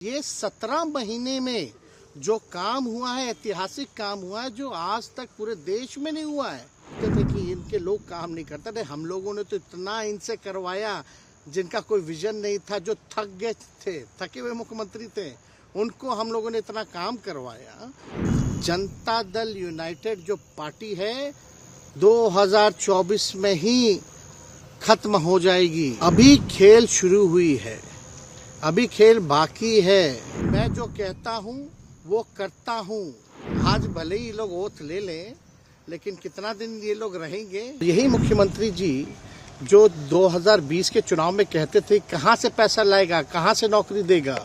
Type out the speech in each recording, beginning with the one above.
ये 17 महीने में जो काम हुआ है, ऐतिहासिक काम हुआ है, जो आज तक पूरे देश में नहीं हुआ है। कहते थे कि इनके लोग काम नहीं करते थे, हम लोगों ने तो इतना इनसे करवाया जिनका कोई विजन नहीं था, जो थक गए थे, थके हुए मुख्यमंत्री थे, उनको हम लोगों ने इतना काम करवाया। जनता दल यूनाइटेड जो पार्टी है 2024 में ही खत्म हो जाएगी। अभी खेल शुरू हुई है, अभी खेल बाकी है। मैं जो कहता हूँ वो करता हूँ। आज भले ही लोग ओथ ले लें, लेकिन कितना दिन ये लोग रहेंगे। यही मुख्यमंत्री जी जो 2020 के चुनाव में कहते थे कहाँ से पैसा लाएगा, कहाँ से नौकरी देगा,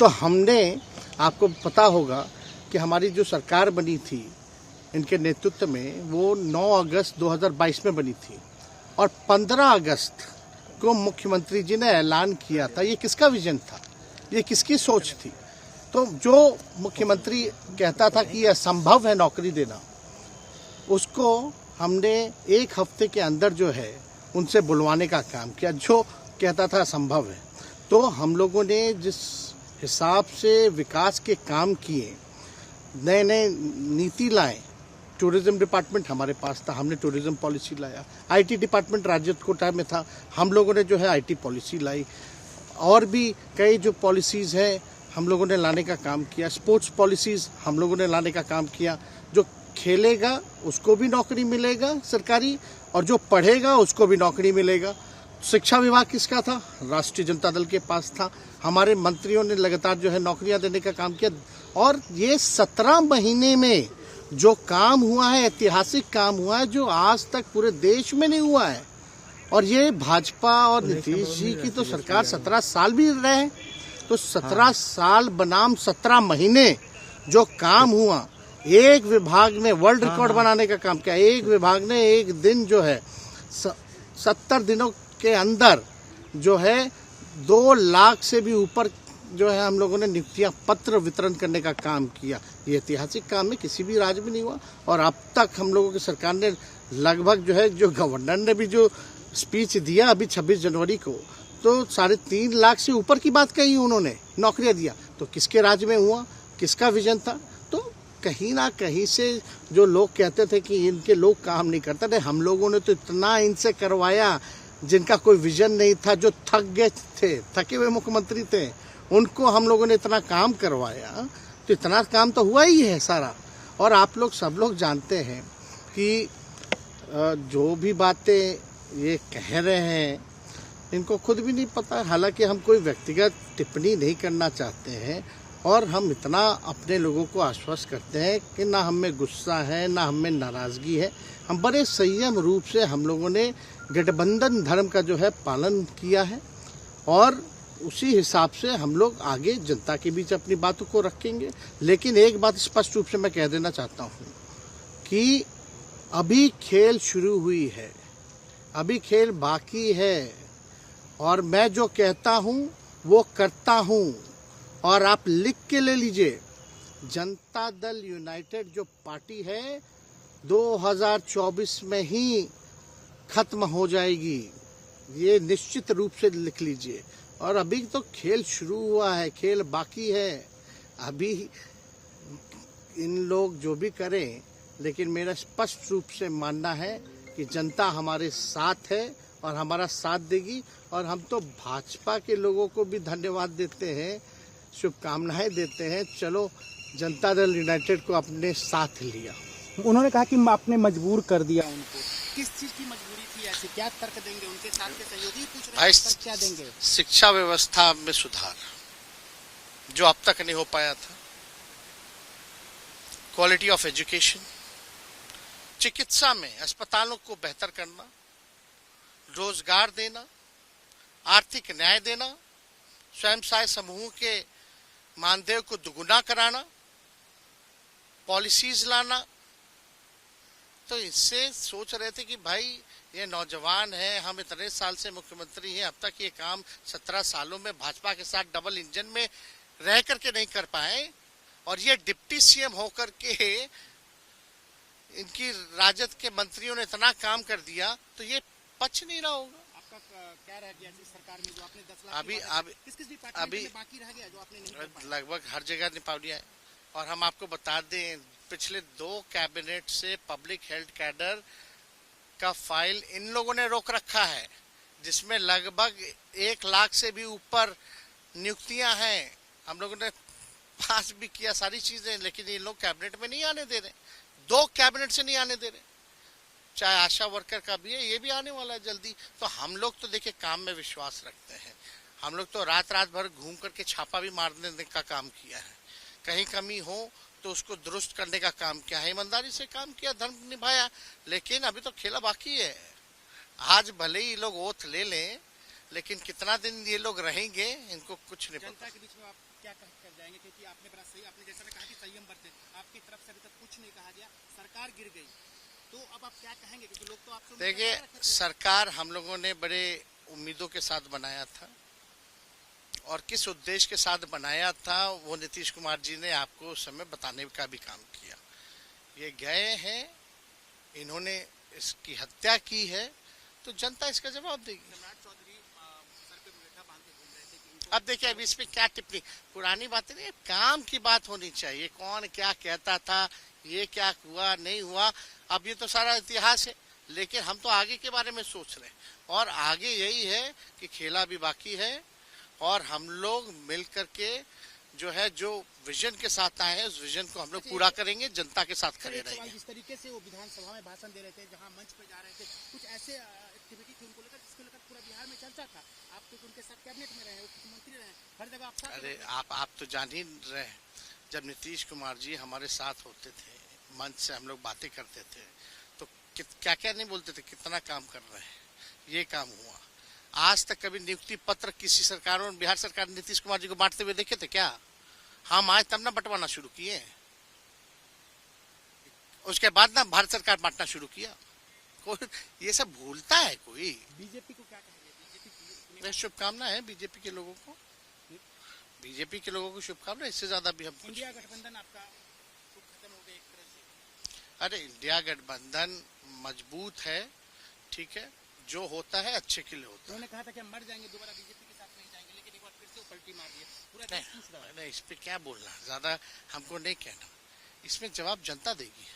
तो हमने, आपको पता होगा कि हमारी जो सरकार बनी थी इनके नेतृत्व में, वो 9 अगस्त 2022 में बनी थी और 15 अगस्त को मुख्यमंत्री जी ने ऐलान किया था। ये किसका विजन था, ये किसकी सोच थी? तो जो मुख्यमंत्री कहता था कि यह असंभव है नौकरी देना, उसको हमने एक हफ्ते के अंदर जो है उनसे बुलवाने का काम किया। जो कहता था असंभव है, तो हम लोगों ने जिस हिसाब से विकास के काम किए, नए नए नीति लाए, टूरिज्म डिपार्टमेंट हमारे पास था, हमने टूरिज्म पॉलिसी लाया। आईटी डिपार्टमेंट राज्य कोटा में था, हम लोगों ने जो है आईटी पॉलिसी लाई। और भी कई जो पॉलिसीज़ हैं हम लोगों ने लाने का काम किया। स्पोर्ट्स पॉलिसीज़ हम लोगों ने लाने का काम किया। जो खेलेगा उसको भी नौकरी मिलेगा सरकारी, और जो पढ़ेगा उसको भी नौकरी मिलेगा। शिक्षा विभाग किसका था? राष्ट्रीय जनता दल के पास था। हमारे मंत्रियों ने लगातार जो है नौकरियां देने का काम किया। और ये 17 महीने में जो काम हुआ है, ऐतिहासिक काम हुआ है, जो आज तक पूरे देश में नहीं हुआ है। और ये भाजपा और नीतीश जी की तो सरकार 17 साल भी रहे, तो 17 साल बनाम 17 महीने जो काम हुआ, एक विभाग ने वर्ल्ड रिकॉर्ड बनाने का काम किया। एक विभाग ने एक दिन जो है 70 दिनों के अंदर जो है 2 लाख से भी ऊपर जो है हम लोगों ने नियुक्तियां पत्र वितरण करने का काम किया। ये ऐतिहासिक काम है, किसी भी राज्य में नहीं हुआ। और अब तक हम लोगों की सरकार ने लगभग जो है, जो गवर्नर ने भी जो स्पीच दिया अभी 26 जनवरी को, तो 3.5 लाख से ऊपर की बात कही उन्होंने, नौकरियां दिया। तो किसके राज्य में हुआ, किसका विजन था? तो कहीं ना कहीं से जो लोग कहते थे कि इनके लोग काम नहीं करते थे, हम लोगों ने तो इतना इनसे करवाया जिनका कोई विजन नहीं था, जो थक गए थे, थके हुए मुख्यमंत्री थे, उनको हम लोगों ने इतना काम करवाया। तो इतना काम तो हुआ ही है सारा। और आप लोग सब लोग जानते हैं कि जो भी बातें ये कह रहे हैं इनको खुद भी नहीं पता। हालांकि हम कोई व्यक्तिगत टिप्पणी नहीं करना चाहते हैं, और हम इतना अपने लोगों को आश्वस्त करते हैं कि ना हम में गुस्सा है, ना हम में नाराज़गी है। हम बड़े संयम रूप से हम लोगों ने गठबंधन धर्म का जो है पालन किया है, और उसी हिसाब से हम लोग आगे जनता के बीच अपनी बातों को रखेंगे। लेकिन एक बात स्पष्ट रूप से मैं कह देना चाहता हूँ कि अभी खेल शुरू हुई है, अभी खेल बाकी है। और मैं जो कहता हूँ वो करता हूँ। और आप लिख के ले लीजिए, जनता दल यूनाइटेड जो पार्टी है 2024 में ही खत्म हो जाएगी। ये निश्चित रूप से लिख लीजिए। और अभी तो खेल शुरू हुआ है, खेल बाकी है। अभी इन लोग जो भी करें, लेकिन मेरा स्पष्ट रूप से मानना है कि जनता हमारे साथ है और हमारा साथ देगी। और हम तो भाजपा के लोगों को भी धन्यवाद देते हैं, शुभकामनाएं देते हैं। चलो, जनता दल यूनाइटेड को अपने साथ लिया। उन्होंने कहा कि आपने मजबूर कर दिया उनको। किस चीज की मजबूरी थी ऐसी? क्या तर्क देंगे? उनके साथ के सहयोगी पूछ रहे भाई, हैं, क्या देंगे? शिक्षा व्यवस्था में सुधार जो अब तक नहीं हो पाया था, क्वालिटी ऑफ एजुकेशन, चिकित्सा में अस्पतालों को बेहतर करना, रोजगार देना, आर्थिक न्याय देना, स्वयं सहायता समूह के मानदेय को दुगुना कराना, पॉलिसीज लाना। तो इससे सोच रहे थे कि भाई ये नौजवान है, हम इतने साल से मुख्यमंत्री हैं, अब तक ये काम 17 सालों में भाजपा के साथ डबल इंजन में रह करके नहीं कर पाए, और ये डिप्टी सीएम होकर के इनकी राजद के मंत्रियों ने इतना काम कर दिया, तो ये पच नहीं रहा होगा। आपका क्या रह गया इस सरकार में जो आपने 10 लाख अभी किस किस डिपार्टमेंट में बाकी रह गया जो आपने नहीं कर पाया? लगभग हर जगह निपा लिया है। और हम आपको बता दें, पिछले 2 कैबिनेट से पब्लिक हेल्थ कैडर का फाइल इन लोगों ने रोक रखा है, जिसमें लगभग 1 लाख से भी ऊपर नियुक्तियां हैं। हम लोगों ने पास भी किया सारी चीजें, लेकिन ये लोग कैबिनेट में नहीं आने दे रहे। 2 कैबिनेट से नहीं आने दे रहे। चाहे आशा वर्कर का भी है, ये भी आने वाला है जल्दी। तो हम लोग तो देखिए काम में विश्वास रखते हैं। हम लोग तो रात भर घूम करके छापा भी मारने का काम किया है। कहीं कमी हो तो उसको दुरुस्त करने का काम किया है, ईमानदारी से काम किया, धर्म निभाया। लेकिन अभी तो खेला बाकी है। आज भले ही लोग ओथ ले लें, लेकिन कितना दिन ये लोग रहेंगे इनको कुछ नहीं जनता पता। के बीच में आप क्या कर जाएंगे, क्योंकि आपने बड़ा सही, आपने जैसा कहा कि संयम बरते, आपकी तरफ से अभी तक कुछ नहीं कहा गया, सरकार गिर गई, तो अब आप क्या कहेंगे? क्योंकि लोग तो आपसे देखिए, सरकार हम लोगों ने बड़े उम्मीदों के साथ बनाया था, और किस उद्देश्य के साथ बनाया था वो नीतीश कुमार जी ने आपको उस समय बताने का भी काम किया। ये गए हैं, इन्होंने इसकी हत्या की है, तो जनता इसका जवाब देगी। सम्राट चौधरी सर पे मुलेठा बांध के घूम रहे थे कि इनको अब देखिए, अब इसमें क्या टिप्पणी, पुरानी बातें नहीं, काम की बात होनी चाहिए। कौन क्या कहता था, ये क्या हुआ नहीं हुआ, अब ये तो सारा इतिहास है। लेकिन हम तो आगे के बारे में सोच रहे हैं, और आगे यही है कि खेला भी बाकी है, और हम लोग मिल करके जो है, जो विजन के साथ आए हैं, उस विजन को हम लोग पूरा करेंगे, जनता के साथ खड़े एक सवाल, रहेंगे। जिस तरीके से वो विधानसभा में भाषण दे रहे थे, जहां मंच पे जा रहे थे, कुछ ऐसे एक्टिविटी थी उनको लेकर जिसको लेकर पूरा बिहार में चर्चा था। आप तो उनके साथ कैबिनेट में रहे, मुख्यमंत्री रहे, हर जगह आप साथ अरे रहे। आप तो जान ही रहे हैं, जब नीतीश कुमार जी हमारे साथ होते थे, मंच से हम लोग बातें करते थे, तो क्या क्या नहीं बोलते थे, कितना काम कर रहे हैं, ये काम हुआ। आज तक कभी नियुक्ति पत्र किसी सरकारों ने, बिहार सरकार ने नीतीश कुमार जी को बांटते हुए देखे थे क्या? हम आए तब ना बंटवाना शुरू किए, उसके बाद ना भारत सरकार बांटना शुरू किया। कोई ये सब भूलता है कोई? बीजेपी को क्या कहेंगे? बीजेपी मैं शुभकामना है बीजेपी के लोगों को, बीजेपी के लोगों को शुभकामना। इससे ज्यादा भी हम कुछ, इंडिया गठबंधन आपका तो खत्म हो गया एक तरह से। अरे इंडिया गठबंधन मजबूत है, ठीक है, जो होता है अच्छे के लिए होता है। उन्होंने कहा था कि हम मर जाएंगे, दोबारा बीजेपी के साथ नहीं जाएंगे, लेकिन एक बार फिर से वो पलटी मार दिए। पूरा देश पूछ रहा है। नहीं, इस पे क्या बोलना, ज्यादा हमको नहीं कहना, इसमें जवाब जनता देगी।